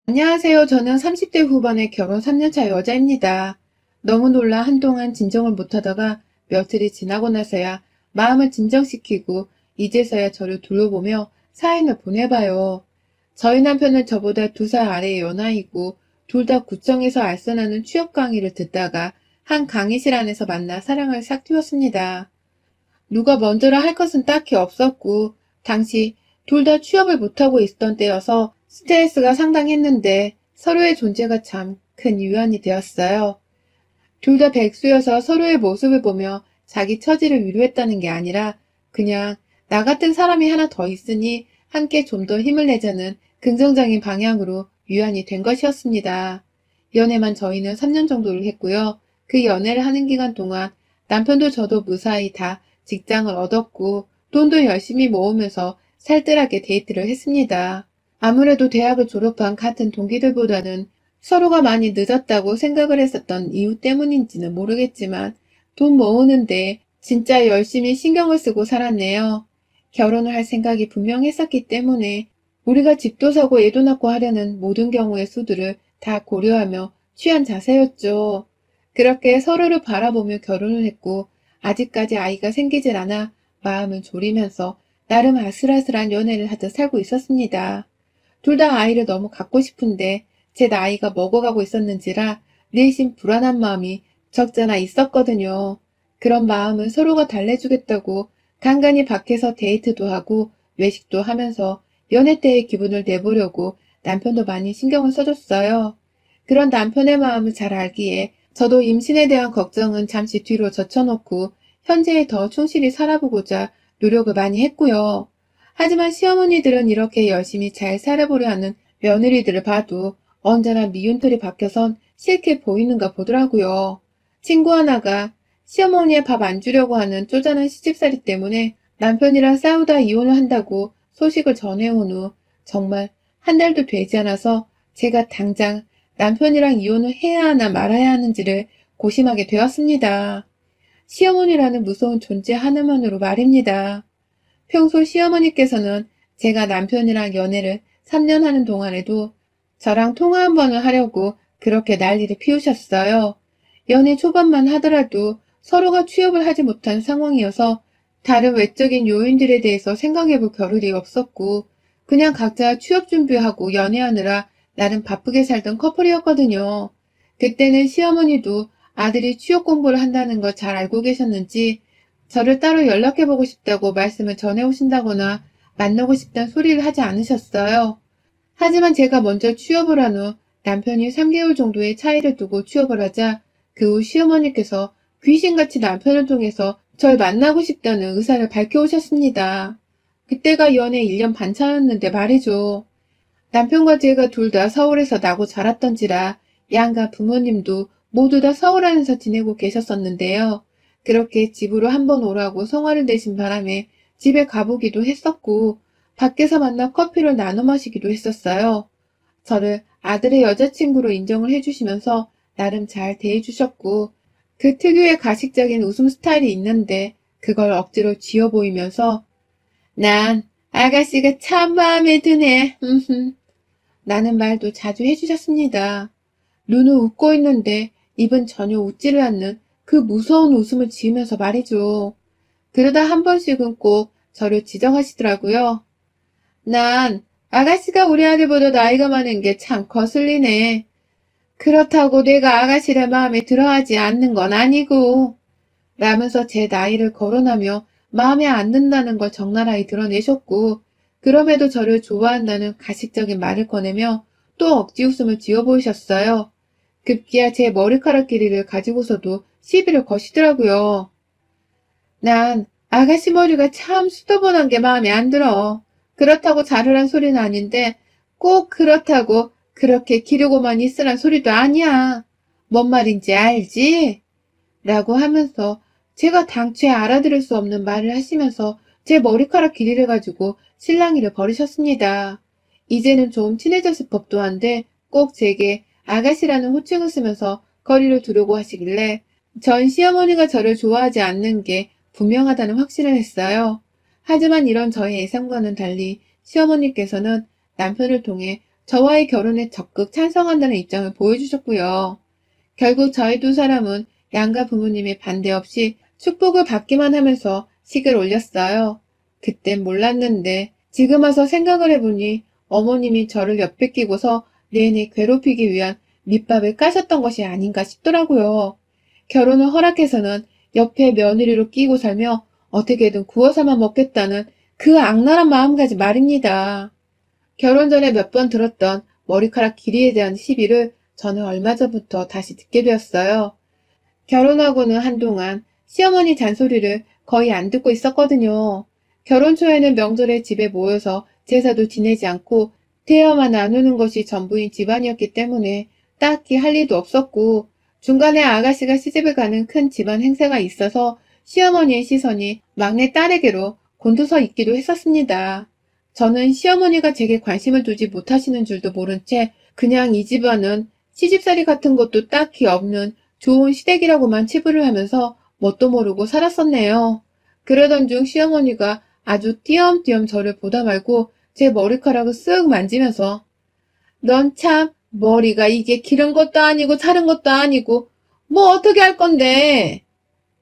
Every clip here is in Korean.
안녕하세요. 저는 30대 후반의 결혼 3년차 여자입니다. 너무 놀라 한동안 진정을 못하다가 며칠이 지나고 나서야 마음을 진정시키고 이제서야 저를 둘러보며 사인을 보내봐요. 저희 남편은 저보다 2살 아래의 연하이고 둘 다 구청에서 알선하는 취업 강의를 듣다가 한 강의실 안에서 만나 사랑을 싹 틔웠습니다. 누가 먼저라 할 것은 딱히 없었고 당시 둘 다 취업을 못하고 있던 때여서 스트레스가 상당했는데 서로의 존재가 참 큰 위안이 되었어요. 둘 다 백수여서 서로의 모습을 보며 자기 처지를 위로했다는 게 아니라 그냥 나 같은 사람이 하나 더 있으니 함께 좀 더 힘을 내자는 긍정적인 방향으로 위안이 된 것이었습니다. 연애만 저희는 3년 정도를 했고요. 그 연애를 하는 기간 동안 남편도 저도 무사히 다 직장을 얻었고 돈도 열심히 모으면서 살뜰하게 데이트를 했습니다. 아무래도 대학을 졸업한 같은 동기들보다는 서로가 많이 늦었다고 생각을 했었던 이유 때문인지는 모르겠지만 돈 모으는데 진짜 열심히 신경을 쓰고 살았네요. 결혼을 할 생각이 분명했었기 때문에 우리가 집도 사고 애도 낳고 하려는 모든 경우의 수들을 다 고려하며 취한 자세였죠. 그렇게 서로를 바라보며 결혼을 했고 아직까지 아이가 생기질 않아 마음을 졸이면서 나름 아슬아슬한 연애를 하듯 살고 있었습니다. 둘 다 아이를 너무 갖고 싶은데 제 나이가 먹어가고 있었는지라 내심 불안한 마음이 적잖아 있었거든요. 그런 마음을 서로가 달래주겠다고 간간히 밖에서 데이트도 하고 외식도 하면서 연애 때의 기분을 내보려고 남편도 많이 신경을 써줬어요. 그런 남편의 마음을 잘 알기에 저도 임신에 대한 걱정은 잠시 뒤로 젖혀놓고 현재에 더 충실히 살아보고자 노력을 많이 했고요. 하지만 시어머니들은 이렇게 열심히 잘 살아보려 하는 며느리들을 봐도 언제나 미운털이 박혀선 싫게 보이는가 보더라고요. 친구 하나가 시어머니의 밥 안 주려고 하는 쪼잔한 시집살이 때문에 남편이랑 싸우다 이혼을 한다고 소식을 전해온 후 정말 한 달도 되지 않아서 제가 당장 남편이랑 이혼을 해야 하나 말아야 하는지를 고심하게 되었습니다. 시어머니라는 무서운 존재 하나만으로 말입니다. 평소 시어머니께서는 제가 남편이랑 연애를 3년 하는 동안에도 저랑 통화 한 번을 하려고 그렇게 난리를 피우셨어요. 연애 초반만 하더라도 서로가 취업을 하지 못한 상황이어서 다른 외적인 요인들에 대해서 생각해볼 겨를이 없었고 그냥 각자 취업 준비하고 연애하느라 나름 바쁘게 살던 커플이었거든요. 그때는 시어머니도 아들이 취업 공부를 한다는 걸 잘 알고 계셨는지 저를 따로 연락해보고 싶다고 말씀을 전해오신다거나 만나고 싶다는 소리를 하지 않으셨어요. 하지만 제가 먼저 취업을 한 후 남편이 3개월 정도의 차이를 두고 취업을 하자 그 후 시어머니께서 귀신같이 남편을 통해서 절 만나고 싶다는 의사를 밝혀오셨습니다. 그때가 연애 1년 반 차였는데 말이죠. 남편과 제가 둘 다 서울에서 나고 자랐던지라 양가 부모님도 모두 다 서울 안에서 지내고 계셨었는데요. 그렇게 집으로 한번 오라고 성화를 내신 바람에 집에 가보기도 했었고 밖에서 만나 커피를 나눠 마시기도 했었어요. 저를 아들의 여자친구로 인정을 해주시면서 나름 잘 대해주셨고 그 특유의 가식적인 웃음 스타일이 있는데 그걸 억지로 지어 보이면서 난 아가씨가 참 마음에 드네. 라는 말도 자주 해주셨습니다. 눈은 웃고 있는데 입은 전혀 웃지를 않는 그 무서운 웃음을 지으면서 말이죠. 그러다 한 번씩은 꼭 저를 지적하시더라고요. 난 아가씨가 우리 아들보다 나이가 많은 게 참 거슬리네. 그렇다고 내가 아가씨를 마음에 들어하지 않는 건 아니고 라면서 제 나이를 거론하며 마음에 안 든다는 걸 적나라히 드러내셨고 그럼에도 저를 좋아한다는 가식적인 말을 꺼내며 또 억지 웃음을 지어 보이셨어요. 급기야 제 머리카락 길이를 가지고서도 시비를 거시더라고요. 난 아가씨 머리가 참 수더분한 게 마음에 안 들어. 그렇다고 자르란 소리는 아닌데 꼭 그렇다고 그렇게 기르고만 있으란 소리도 아니야. 뭔 말인지 알지? 라고 하면서 제가 당최 알아들을 수 없는 말을 하시면서 제 머리카락 길이를 가지고 실랑이를 벌이셨습니다. 이제는 좀 친해졌을 법도 한데 꼭 제게 아가씨라는 호칭을 쓰면서 거리를 두려고 하시길래 전 시어머니가 저를 좋아하지 않는 게 분명하다는 확신을 했어요. 하지만 이런 저의 예상과는 달리 시어머니께서는 남편을 통해 저와의 결혼에 적극 찬성한다는 입장을 보여주셨고요. 결국 저희 두 사람은 양가 부모님의 반대 없이 축복을 받기만 하면서 식을 올렸어요. 그땐 몰랐는데 지금 와서 생각을 해보니 어머님이 저를 옆에 끼고서 내내 괴롭히기 위한 밑밥을 까셨던 것이 아닌가 싶더라고요. 결혼을 허락해서는 옆에 며느리로 끼고 살며 어떻게든 구워 삼아 먹겠다는 그 악랄한 마음가짐 말입니다. 결혼 전에 몇 번 들었던 머리카락 길이에 대한 시비를 저는 얼마 전부터 다시 듣게 되었어요. 결혼하고는 한동안 시어머니 잔소리를 거의 안 듣고 있었거든요. 결혼 초에는 명절에 집에 모여서 제사도 지내지 않고 대화만 나누는 것이 전부인 집안이었기 때문에 딱히 할 일도 없었고, 중간에 아가씨가 시집을 가는 큰 집안 행사가 있어서 시어머니의 시선이 막내 딸에게로 곤두서 있기도 했었습니다. 저는 시어머니가 제게 관심을 두지 못하시는 줄도 모른 채 그냥 이 집안은 시집살이 같은 것도 딱히 없는 좋은 시댁이라고만 치부를 하면서 뭣도 모르고 살았었네요. 그러던 중 시어머니가 아주 띄엄띄엄 저를 보다 말고 제 머리카락을 쓱 만지면서 넌 참 머리가 이게 기른 것도 아니고 자른 것도 아니고 뭐 어떻게 할 건데?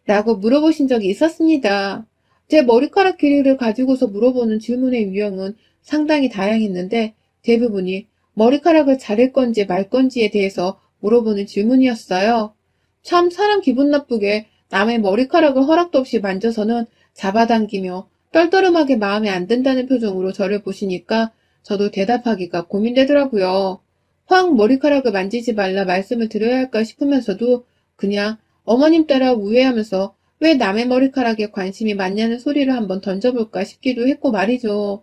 라고 물어보신 적이 있었습니다. 제 머리카락 길이를 가지고서 물어보는 질문의 유형은 상당히 다양했는데 대부분이 머리카락을 자를 건지 말 건지에 대해서 물어보는 질문이었어요. 참 사람 기분 나쁘게 남의 머리카락을 허락도 없이 만져서는 잡아당기며 떨떠름하게 마음에 안 든다는 표정으로 저를 보시니까 저도 대답하기가 고민되더라고요. 확 머리카락을 만지지 말라 말씀을 드려야 할까 싶으면서도 그냥 어머님 따라 우회하면서 왜 남의 머리카락에 관심이 많냐는 소리를 한번 던져볼까 싶기도 했고 말이죠.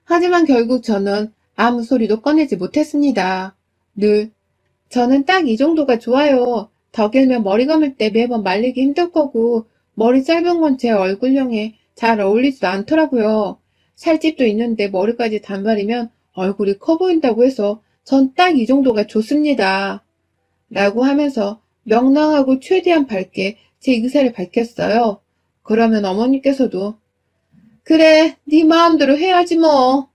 하지만 결국 저는 아무 소리도 꺼내지 못했습니다. 늘 저는 딱 이 정도가 좋아요. 더 길면 머리 감을 때 매번 말리기 힘들 거고 머리 짧은 건 제 얼굴형에 잘 어울리지도 않더라고요. 살집도 있는데 머리까지 단발이면 얼굴이 커 보인다고 해서 전 딱 이 정도가 좋습니다. 라고 하면서 명랑하고 최대한 밝게 제 의사를 밝혔어요. 그러면 어머니께서도 그래, 네 마음대로 해야지 뭐.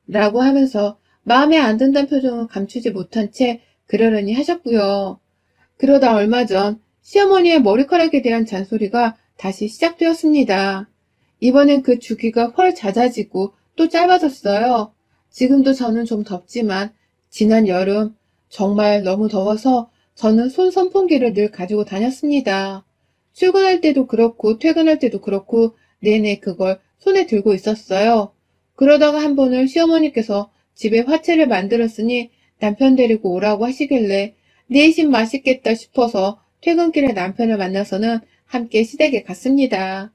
라고 하면서 마음에 안 든다는 표정을 감추지 못한 채 그러려니 하셨고요. 그러다 얼마 전 시어머니의 머리카락에 대한 잔소리가 다시 시작되었습니다. 이번엔 그 주기가 훨 잦아지고 또 짧아졌어요. 지금도 저는 좀 덥지만 지난 여름 정말 너무 더워서 저는 손 선풍기를 늘 가지고 다녔습니다. 출근할 때도 그렇고 퇴근할 때도 그렇고 내내 그걸 손에 들고 있었어요. 그러다가 한 번은 시어머니께서 집에 화채를 만들었으니 남편 데리고 오라고 하시길래 내심 맛있겠다 싶어서 퇴근길에 남편을 만나서는 함께 시댁에 갔습니다.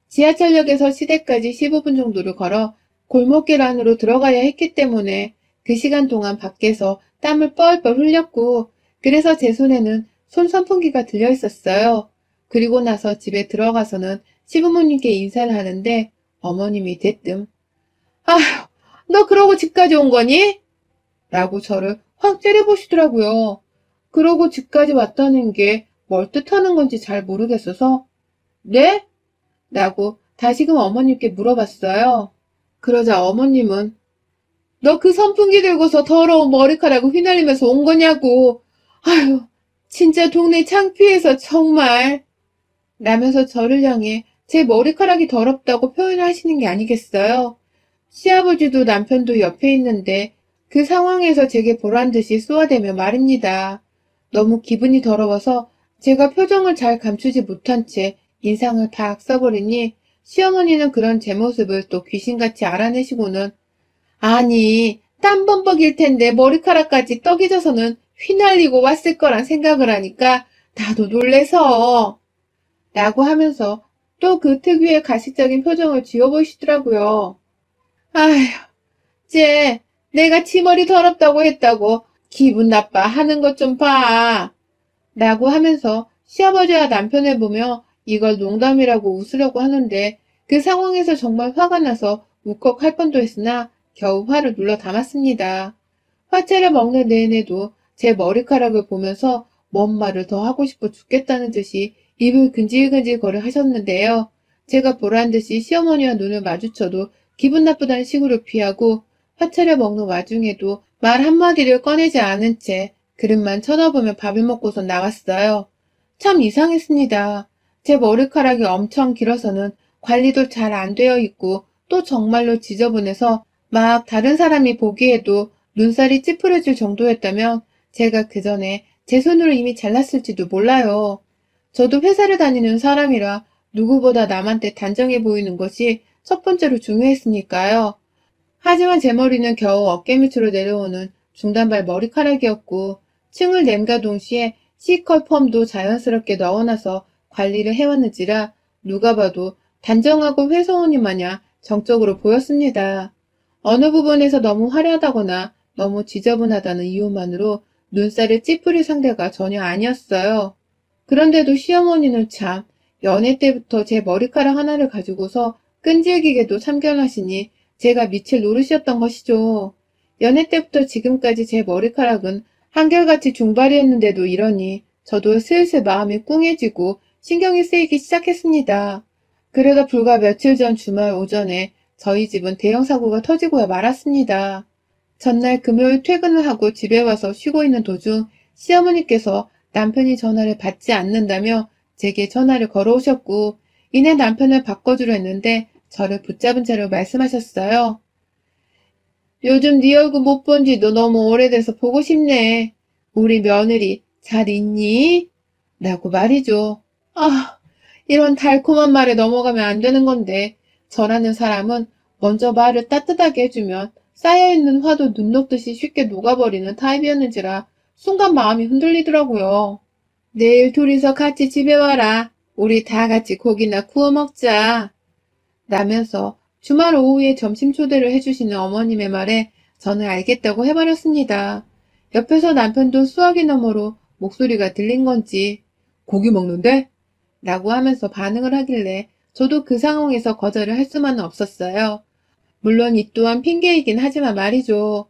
지하철역에서 시댁까지 15분 정도를 걸어 골목길 안으로 들어가야 했기 때문에 그 시간 동안 밖에서 땀을 뻘뻘 흘렸고 그래서 제 손에는 손 선풍기가 들려 있었어요. 그리고 나서 집에 들어가서는 시부모님께 인사를 하는데 어머님이 대뜸 아휴, 너 그러고 집까지 온 거니? 라고 저를 확 째려보시더라고요. 그러고 집까지 왔다는 게 뭘 뜻하는 건지 잘 모르겠어서 네? 라고 다시금 어머님께 물어봤어요. 그러자 어머님은 너 그 선풍기 들고서 더러운 머리카락을 휘날리면서 온 거냐고. 아휴, 진짜 동네 창피해서 정말. 라면서 저를 향해 제 머리카락이 더럽다고 표현을 하시는 게 아니겠어요. 시아버지도 남편도 옆에 있는데 그 상황에서 제게 보란 듯이 쏘아대며 말입니다. 너무 기분이 더러워서 제가 표정을 잘 감추지 못한 채 인상을 탁 써버리니 시어머니는 그런 제 모습을 또 귀신같이 알아내시고는 아니 땀범벅일 텐데 머리카락까지 떡이 져서는 휘날리고 왔을 거란 생각을 하니까 나도 놀래서 라고 하면서 또 그 특유의 가식적인 표정을 지어보시더라고요. 아휴, 쟤 내가 치머리 더럽다고 했다고 기분 나빠 하는 것 좀 봐. 라고 하면서 시아버지와 남편을 보며 이걸 농담이라고 웃으려고 하는데 그 상황에서 정말 화가 나서 울컥할 뻔도 했으나 겨우 화를 눌러 담았습니다. 화채를 먹는 내내도 제 머리카락을 보면서 뭔 말을 더 하고 싶어 죽겠다는 듯이 입을 근질근질 거려 하셨는데요. 제가 보란 듯이 시어머니와 눈을 마주쳐도 기분 나쁘다는 식으로 피하고 화채를 먹는 와중에도 말 한마디를 꺼내지 않은 채 그릇만 쳐다보며 밥을 먹고서 나갔어요. 참 이상했습니다. 제 머리카락이 엄청 길어서는 관리도 잘 안 되어 있고 또 정말로 지저분해서 막 다른 사람이 보기에도 눈살이 찌푸려질 정도였다면 제가 그 전에 제 손으로 이미 잘랐을지도 몰라요. 저도 회사를 다니는 사람이라 누구보다 남한테 단정해 보이는 것이 첫 번째로 중요했으니까요. 하지만 제 머리는 겨우 어깨 밑으로 내려오는 중단발 머리카락이었고 층을 냄과 동시에 C컬 펌도 자연스럽게 넣어놔서 관리를 해왔는지라 누가 봐도 단정하고 회사원이 마냥 정적으로 보였습니다. 어느 부분에서 너무 화려하다거나 너무 지저분하다는 이유만으로 눈살을 찌푸릴 상대가 전혀 아니었어요. 그런데도 시어머니는 참 연애 때부터 제 머리카락 하나를 가지고서 끈질기게도 참견하시니 제가 미칠 노릇이었던 것이죠. 연애 때부터 지금까지 제 머리카락은 한결같이 중발이었는데도 이러니 저도 슬슬 마음이 꿍해지고 신경이 쓰이기 시작했습니다. 그러다 불과 며칠 전 주말 오전에 저희 집은 대형 사고가 터지고야 말았습니다. 전날 금요일 퇴근을 하고 집에 와서 쉬고 있는 도중 시어머니께서 남편이 전화를 받지 않는다며 제게 전화를 걸어오셨고 이내 남편을 바꿔주려 했는데 저를 붙잡은 채로 말씀하셨어요. 요즘 네 얼굴 못 본 지도 너무 오래돼서 보고 싶네. 우리 며느리 잘 있니? 라고 말이죠. 아, 이런 달콤한 말에 넘어가면 안 되는 건데 저라는 사람은 먼저 말을 따뜻하게 해주면 쌓여있는 화도 눈 녹듯이 쉽게 녹아버리는 타입이었는지라 순간 마음이 흔들리더라고요. 내일 둘이서 같이 집에 와라. 우리 다 같이 고기나 구워 먹자. 라면서 주말 오후에 점심 초대를 해주시는 어머님의 말에 저는 알겠다고 해버렸습니다. 옆에서 남편도 수화기 너머로 목소리가 들린 건지 고기 먹는데? 라고 하면서 반응을 하길래 저도 그 상황에서 거절을 할 수만은 없었어요. 물론 이 또한 핑계이긴 하지만 말이죠.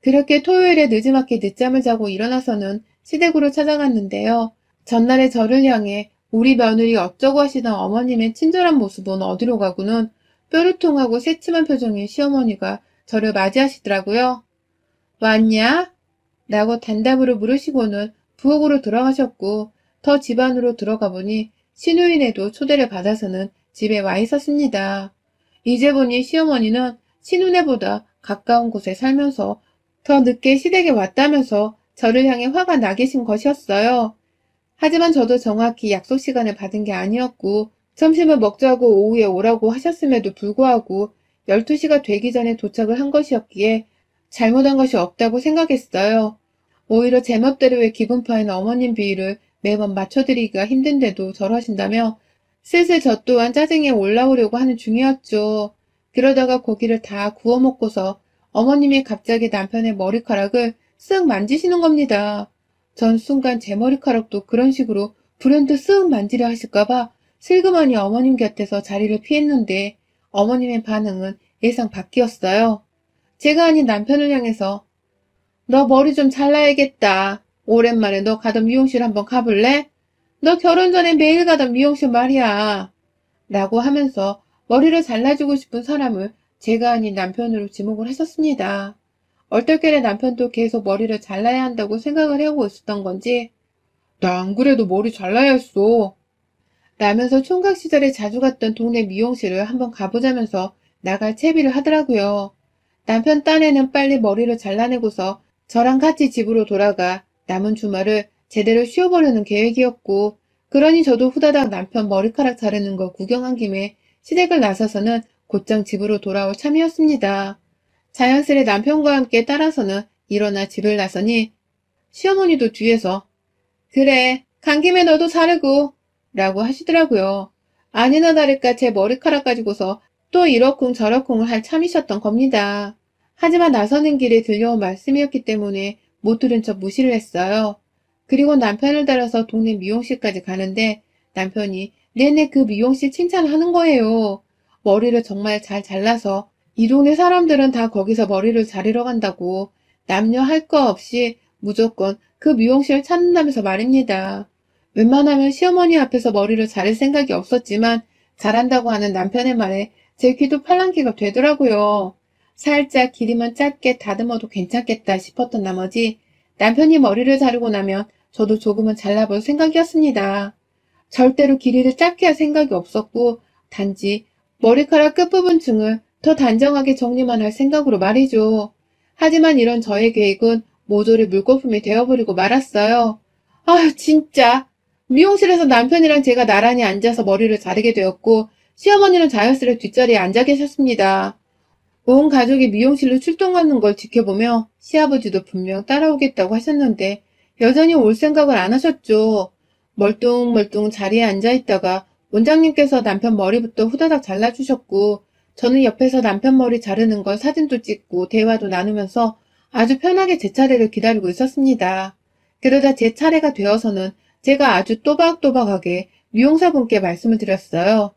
그렇게 토요일에 늦지막히 늦잠을 자고 일어나서는 시댁으로 찾아갔는데요. 전날에 저를 향해 우리 며느리 어쩌고 하시던 어머님의 친절한 모습은 어디로 가고는 뾰루통하고 새침한 표정의 시어머니가 저를 맞이하시더라고요. 왔냐? 라고 단답으로 물으시고는 부엌으로 들어가셨고 더 집 안으로 들어가 보니 시누이네도 초대를 받아서는 집에 와 있었습니다. 이제 보니 시어머니는 시누네보다 가까운 곳에 살면서 더 늦게 시댁에 왔다면서 저를 향해 화가 나 계신 것이었어요. 하지만 저도 정확히 약속 시간을 받은 게 아니었고 점심을 먹자고 오후에 오라고 하셨음에도 불구하고 12시가 되기 전에 도착을 한 것이었기에 잘못한 것이 없다고 생각했어요. 오히려 제멋대로의 기분파인 어머님 비위를 매번 맞춰드리기가 힘든데도 저러신다며 슬슬 저 또한 짜증이 올라오려고 하는 중이었죠. 그러다가 고기를 다 구워 먹고서 어머님이 갑자기 남편의 머리카락을 쓱 만지시는 겁니다. 전 순간 제 머리카락도 그런 식으로 불현듯 쓱 만지려 하실까봐 슬그머니 어머님 곁에서 자리를 피했는데 어머님의 반응은 예상 밖이었어요. 제가 아닌 남편을 향해서 너 머리 좀 잘라야겠다. 오랜만에 너 가던 미용실 한번 가볼래? 너 결혼 전에 매일 가던 미용실 말이야. 라고 하면서 머리를 잘라주고 싶은 사람을 제가 아닌 남편으로 지목을 했었습니다. 얼떨결에 남편도 계속 머리를 잘라야 한다고 생각을 해오고 있었던 건지 나 안 그래도 머리 잘라야 했어. 라면서 총각 시절에 자주 갔던 동네 미용실을 한번 가보자면서 나갈 채비를 하더라고요. 남편 딴에는 빨리 머리를 잘라내고서 저랑 같이 집으로 돌아가 남은 주말을 제대로 쉬어보려는 계획이었고 그러니 저도 후다닥 남편 머리카락 자르는 거 구경한 김에 시댁을 나서서는 곧장 집으로 돌아올 참이었습니다. 자연스레 남편과 함께 따라서는 일어나 집을 나서니 시어머니도 뒤에서 그래 간 김에 너도 자르고 라고 하시더라고요. 아니나 다를까 제 머리카락 가지고서 또 이러쿵 저러쿵을 할 참이셨던 겁니다. 하지만 나서는 길에 들려온 말씀이었기 때문에 못 들은 척 무시를 했어요. 그리고 남편을 따라서 동네 미용실까지 가는데 남편이 내내 그 미용실 칭찬하는 거예요. 머리를 정말 잘 잘라서 이 동네 사람들은 다 거기서 머리를 자르러 간다고 남녀 할 거 없이 무조건 그 미용실을 찾는다면서 말입니다. 웬만하면 시어머니 앞에서 머리를 자를 생각이 없었지만 잘한다고 하는 남편의 말에 제 귀도 팔랑귀가 되더라고요. 살짝 길이만 짧게 다듬어도 괜찮겠다 싶었던 나머지 남편이 머리를 자르고 나면 저도 조금은 잘라볼 생각이었습니다. 절대로 길이를 짧게 할 생각이 없었고 단지 머리카락 끝부분층을 더 단정하게 정리만 할 생각으로 말이죠. 하지만 이런 저의 계획은 모조리 물거품이 되어버리고 말았어요. 아휴 진짜. 미용실에서 남편이랑 제가 나란히 앉아서 머리를 자르게 되었고 시어머니는 자연스레 뒷자리에 앉아 계셨습니다. 온 가족이 미용실로 출동하는 걸 지켜보며 시아버지도 분명 따라오겠다고 하셨는데 여전히 올 생각을 안 하셨죠. 멀뚱멀뚱 자리에 앉아있다가 원장님께서 남편 머리부터 후다닥 잘라주셨고 저는 옆에서 남편 머리 자르는 걸 사진도 찍고 대화도 나누면서 아주 편하게 제 차례를 기다리고 있었습니다. 그러다 제 차례가 되어서는 제가 아주 또박또박하게 미용사분께 말씀을 드렸어요.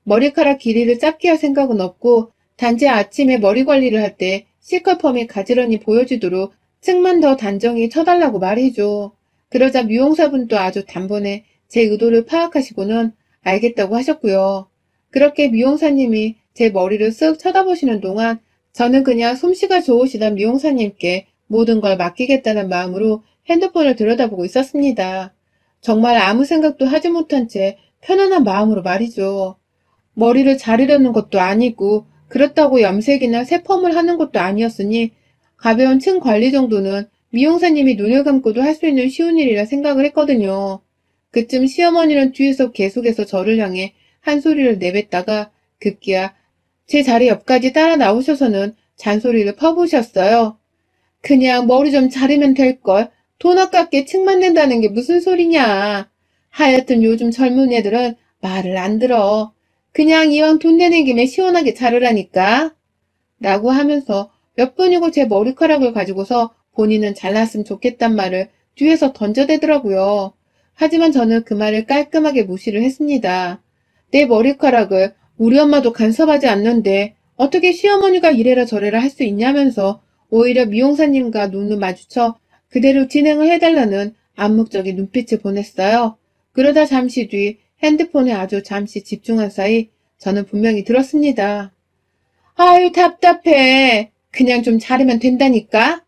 머리카락 길이를 짧게 할 생각은 없고 단지 아침에 머리 관리를 할 때 시컬펌이 가지런히 보여지도록 층만 더 단정히 쳐달라고 말이죠. 그러자 미용사분도 아주 단번에 제 의도를 파악하시고는 알겠다고 하셨고요. 그렇게 미용사님이 제 머리를 쓱 쳐다보시는 동안 저는 그냥 솜씨가 좋으시던 미용사님께 모든 걸 맡기겠다는 마음으로 핸드폰을 들여다보고 있었습니다. 정말 아무 생각도 하지 못한 채 편안한 마음으로 말이죠. 머리를 자르려는 것도 아니고 그렇다고 염색이나 새펌을 하는 것도 아니었으니 가벼운 층 관리 정도는 미용사님이 눈을 감고도 할 수 있는 쉬운 일이라 생각을 했거든요. 그쯤 시어머니는 뒤에서 계속해서 저를 향해 한 소리를 내뱉다가 급기야 제 자리 옆까지 따라 나오셔서는 잔소리를 퍼부으셨어요. 그냥 머리 좀 자르면 될걸. 돈 아깝게 층만 낸다는 게 무슨 소리냐. 하여튼 요즘 젊은 애들은 말을 안 들어. 그냥 이왕 돈 내는 김에 시원하게 자르라니까. 라고 하면서 몇 분이고 제 머리카락을 가지고서 본인은 잘났으면 좋겠단 말을 뒤에서 던져대더라고요. 하지만 저는 그 말을 깔끔하게 무시를 했습니다. 내 머리카락을 우리 엄마도 간섭하지 않는데 어떻게 시어머니가 이래라 저래라 할 수 있냐면서 오히려 미용사님과 눈을 마주쳐 그대로 진행을 해달라는 암묵적인 눈빛을 보냈어요. 그러다 잠시 뒤 핸드폰에 아주 잠시 집중한 사이 저는 분명히 들었습니다. 아유 답답해. 그냥 좀 자르면 된다니까.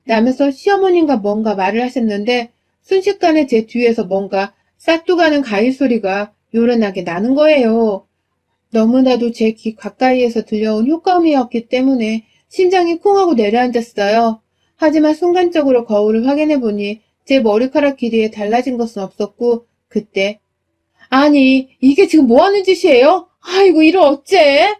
라면서 시어머님과 뭔가 말을 하셨는데 순식간에 제 뒤에서 뭔가 싹둑하는 가위 소리가 요란하게 나는 거예요. 너무나도 제 귀 가까이에서 들려온 효과음이었기 때문에 심장이 쿵 하고 내려앉았어요. 하지만 순간적으로 거울을 확인해보니 제 머리카락 길이에 달라진 것은 없었고 그때 아니 이게 지금 뭐하는 짓이에요? 아이고 이를 어째?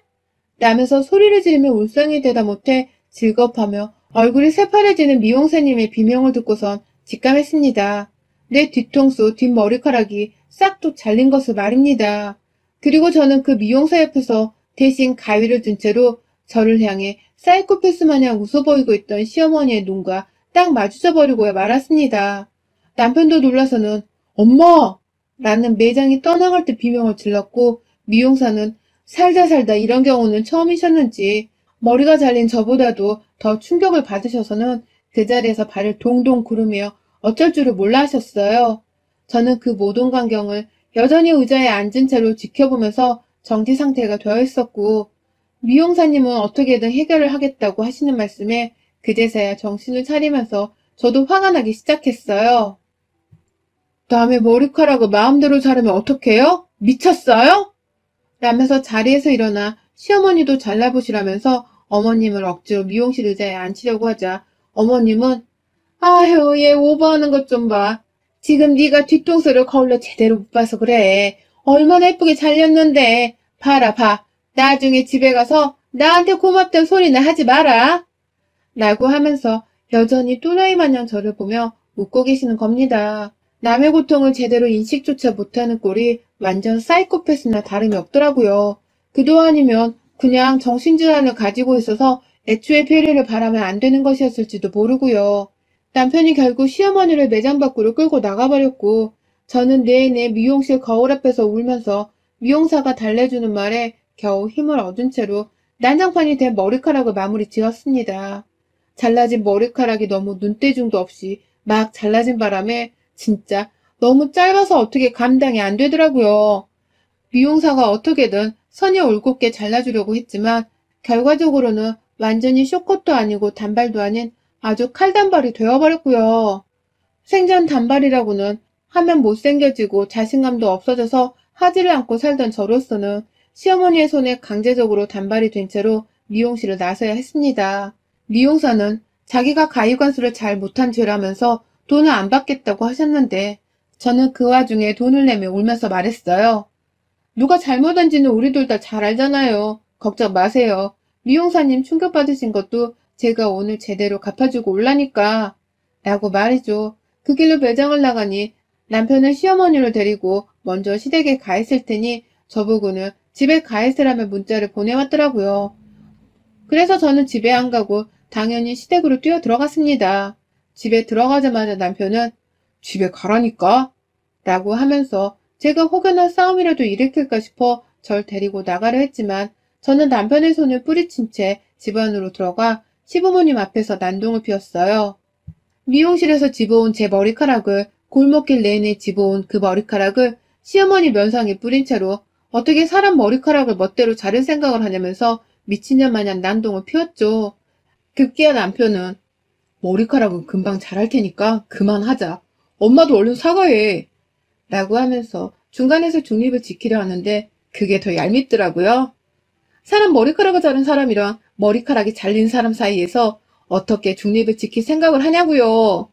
라면서 소리를 지르며 울상이 되다 못해 질겁하며 얼굴이 새파래지는 미용사님의 비명을 듣고선 직감했습니다. 내 뒤통수 뒷머리카락이 싹둑 잘린 것을 말입니다. 그리고 저는 그 미용사 옆에서 대신 가위를 든 채로 저를 향해 사이코패스 마냥 웃어 보이고 있던 시어머니의 눈과 딱 마주쳐 버리고 말았습니다. 남편도 놀라서는 엄마! 라는 매장이 떠나갈 듯 비명을 질렀고 미용사는 살다 이런 경우는 처음이셨는지 머리가 잘린 저보다도 더 충격을 받으셔서는 그 자리에서 발을 동동 구르며 어쩔 줄을 몰라 하셨어요. 저는 그 모든 광경을 여전히 의자에 앉은 채로 지켜보면서 정지 상태가 되어 있었고 미용사님은 어떻게든 해결을 하겠다고 하시는 말씀에 그제서야 정신을 차리면서 저도 화가 나기 시작했어요. 남의 머리카락을 마음대로 자르면 어떡해요? 미쳤어요? 라면서 자리에서 일어나 시어머니도 잘라보시라면서 어머님을 억지로 미용실 의자에 앉히려고 하자 어머님은 아휴 얘 오버하는 것 좀 봐. 지금 네가 뒤통수를 거울로 제대로 못 봐서 그래. 얼마나 예쁘게 잘렸는데. 봐라 봐. 나중에 집에 가서 나한테 고맙다는 소리나 하지 마라. 라고 하면서 여전히 또라이 마냥 저를 보며 웃고 계시는 겁니다. 남의 고통을 제대로 인식조차 못하는 꼴이 완전 사이코패스나 다름이 없더라고요. 그도 아니면 그냥 정신질환을 가지고 있어서 애초에 폐리를 바라면 안 되는 것이었을지도 모르고요. 남편이 결국 시어머니를 매장 밖으로 끌고 나가버렸고 저는 내내 미용실 거울 앞에서 울면서 미용사가 달래주는 말에 겨우 힘을 얻은 채로 난장판이 된 머리카락을 마무리 지었습니다. 잘라진 머리카락이 너무 눈대중도 없이 막 잘라진 바람에 진짜 너무 짧아서 어떻게 감당이 안 되더라고요. 미용사가 어떻게든 선이 올곧게 잘라주려고 했지만 결과적으로는 완전히 쇼컷도 아니고 단발도 아닌 아주 칼단발이 되어버렸고요. 생전 단발이라고는 하면 못생겨지고 자신감도 없어져서 하지를 않고 살던 저로서는 시어머니의 손에 강제적으로 단발이 된 채로 미용실을 나서야 했습니다. 미용사는 자기가 가위관술을 잘 못한 죄라면서 돈을 안 받겠다고 하셨는데 저는 그 와중에 돈을 내며 울면서 말했어요. 누가 잘못한지는 우리 둘 다 잘 알잖아요. 걱정 마세요. 미용사님 충격받으신 것도 제가 오늘 제대로 갚아주고 올라니까 라고 말이죠. 그 길로 매장을 나가니 남편은 시어머니를 데리고 먼저 시댁에 가 있을 테니 저보고는 집에 가 있으라며 문자를 보내왔더라고요. 그래서 저는 집에 안 가고 당연히 시댁으로 뛰어 들어갔습니다. 집에 들어가자마자 남편은 집에 가라니까 라고 하면서 제가 혹여나 싸움이라도 일으킬까 싶어 절 데리고 나가려 했지만 저는 남편의 손을 뿌리친 채 집 안으로 들어가 시부모님 앞에서 난동을 피웠어요. 미용실에서 집어온 제 머리카락을 골목길 내내 집어온 그 머리카락을 시어머니 면상에 뿌린 채로 어떻게 사람 머리카락을 멋대로 자를 생각을 하냐면서 미친년 마냥 난동을 피웠죠. 급기야 남편은 머리카락은 금방 자랄 테니까 그만하자. 엄마도 얼른 사과해. 라고 하면서 중간에서 중립을 지키려 하는데 그게 더 얄밉더라고요. 사람 머리카락을 자른 사람이랑 머리카락이 잘린 사람 사이에서 어떻게 중립을 지킬 생각을 하냐고요.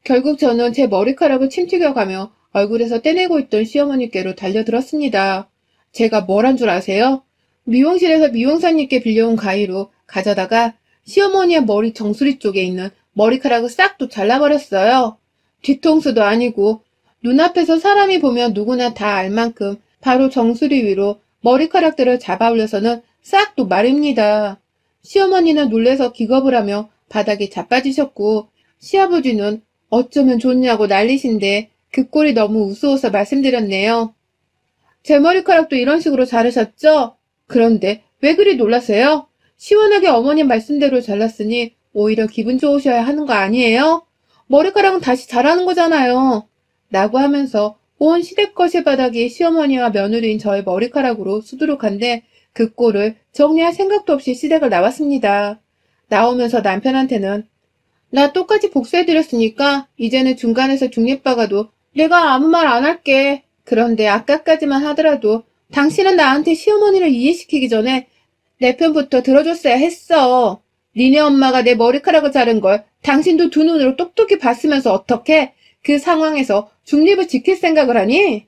결국 저는 제 머리카락을 침튀겨가며 얼굴에서 떼내고 있던 시어머니께로 달려들었습니다. 제가 뭘 한 줄 아세요? 미용실에서 미용사님께 빌려온 가위로 가져다가 시어머니의 머리 정수리 쪽에 있는 머리카락을 싹 또 잘라버렸어요. 뒤통수도 아니고 눈앞에서 사람이 보면 누구나 다 알 만큼 바로 정수리 위로 머리카락들을 잡아 올려서는 싹 또 말입니다. 시어머니는 놀래서 기겁을 하며 바닥에 자빠지셨고 시아버지는 어쩌면 좋냐고 난리신데 그 꼴이 너무 우스워서 말씀드렸네요. 제 머리카락도 이런 식으로 자르셨죠? 그런데 왜 그리 놀라세요? 시원하게 어머님 말씀대로 잘랐으니 오히려 기분 좋으셔야 하는 거 아니에요? 머리카락은 다시 자라는 거잖아요. 라고 하면서 온 시댁거실 바닥이 시어머니와 며느리인 저의 머리카락으로 수두룩한데 그 꼴을 정리할 생각도 없이 시댁을 나왔습니다. 나오면서 남편한테는 나 똑같이 복수해드렸으니까 이제는 중간에서 중립박아도 내가 아무 말 안 할게. 그런데 아까까지만 하더라도 당신은 나한테 시어머니를 이해시키기 전에 내 편부터 들어줬어야 했어. 니네 엄마가 내 머리카락을 자른 걸 당신도 두 눈으로 똑똑히 봤으면서 어떻게 그 상황에서 중립을 지킬 생각을 하니?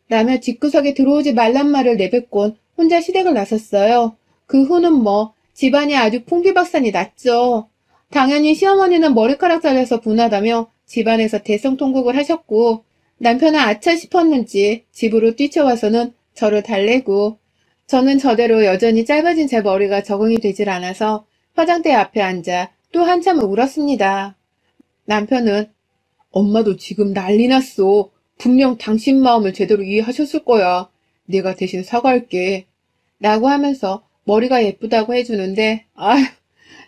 라며 집구석에 들어오지 말란 말을 내뱉곤 혼자 시댁을 나섰어요. 그 후는 뭐 집안이 아주 풍비박산이 났죠. 당연히 시어머니는 머리카락 잘려서 분하다며 집안에서 대성통곡을 하셨고 남편은 아차 싶었는지 집으로 뛰쳐와서는 저를 달래고 저는 저대로 여전히 짧아진 제 머리가 적응이 되질 않아서 화장대 앞에 앉아 또 한참을 울었습니다. 남편은 엄마도 지금 난리 났어. 분명 당신 마음을 제대로 이해하셨을 거야. 내가 대신 사과할게. 라고 하면서 머리가 예쁘다고 해주는데 아휴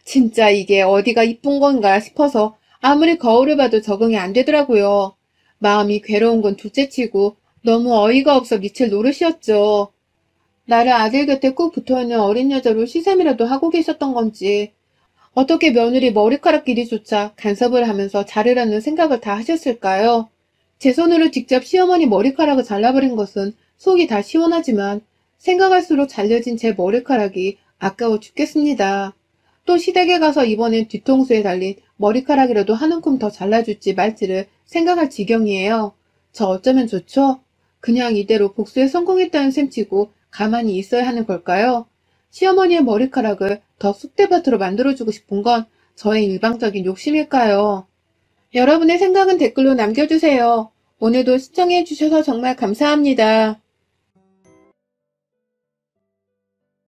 진짜 이게 어디가 이쁜 건가 싶어서 아무리 거울을 봐도 적응이 안 되더라고요. 마음이 괴로운 건 둘째치고 너무 어이가 없어 미칠 노릇이었죠. 나를 아들 곁에 꾹 붙어있는 어린 여자로 시샘이라도 하고 계셨던 건지 어떻게 며느리 머리카락 길이조차 간섭을 하면서 자르라는 생각을 다 하셨을까요? 제 손으로 직접 시어머니 머리카락을 잘라버린 것은 속이 다 시원하지만 생각할수록 잘려진 제 머리카락이 아까워 죽겠습니다. 또 시댁에 가서 이번엔 뒤통수에 달린 머리카락이라도 한 움큼 더 잘라줄지 말지를 생각할 지경이에요. 저 어쩌면 좋죠? 그냥 이대로 복수에 성공했다는 셈치고 가만히 있어야 하는 걸까요? 시어머니의 머리카락을 더 쑥대밭으로 만들어주고 싶은 건 저의 일방적인 욕심일까요? 여러분의 생각은 댓글로 남겨주세요. 오늘도 시청해주셔서 정말 감사합니다.